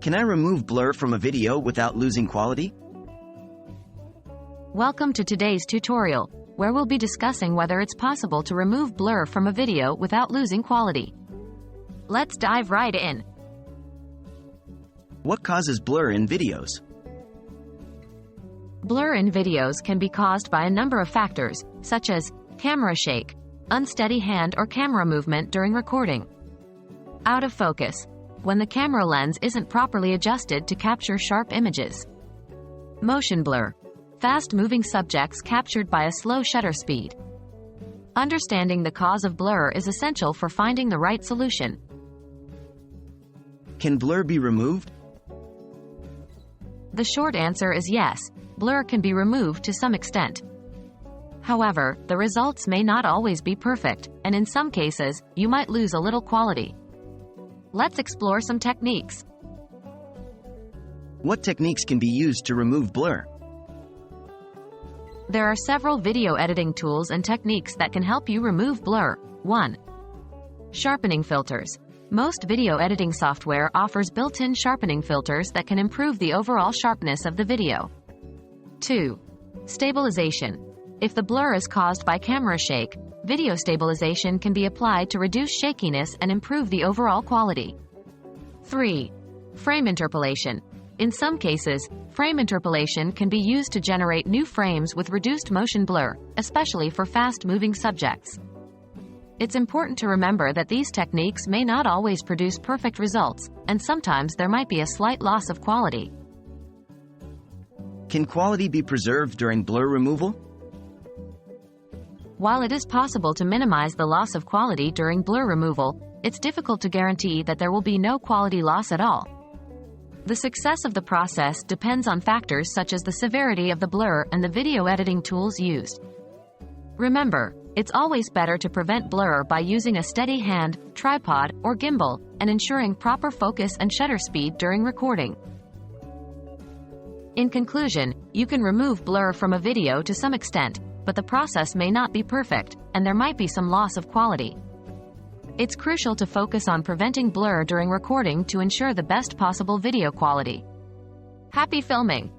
Can I remove blur from a video without losing quality? Welcome to today's tutorial, where we'll be discussing whether it's possible to remove blur from a video without losing quality. Let's dive right in. What causes blur in videos? Blur in videos can be caused by a number of factors, such as camera shake, unsteady hand or camera movement during recording, out of focus, when the camera lens isn't properly adjusted to capture sharp images, motion blur, fast-moving subjects captured by a slow shutter speed. Understanding the cause of blur is essential for finding the right solution. Can blur be removed? The short answer is yes, blur can be removed to some extent. However, the results may not always be perfect, and in some cases, you might lose a little quality. Let's explore some techniques. What techniques can be used to remove blur? There are several video editing tools and techniques that can help you remove blur. 1. Sharpening filters. Most video editing software offers built-in sharpening filters that can improve the overall sharpness of the video. 2. Stabilization. If the blur is caused by camera shake, video stabilization can be applied to reduce shakiness and improve the overall quality. 3. Frame interpolation. In some cases, frame interpolation can be used to generate new frames with reduced motion blur, especially for fast-moving subjects. It's important to remember that these techniques may not always produce perfect results, and sometimes there might be a slight loss of quality. Can quality be preserved during blur removal? While it is possible to minimize the loss of quality during blur removal, it's difficult to guarantee that there will be no quality loss at all. The success of the process depends on factors such as the severity of the blur and the video editing tools used. Remember, it's always better to prevent blur by using a steady hand, tripod, or gimbal, and ensuring proper focus and shutter speed during recording. In conclusion, you can remove blur from a video to some extent, but the process may not be perfect, and there might be some loss of quality. It's crucial to focus on preventing blur during recording to ensure the best possible video quality. Happy filming!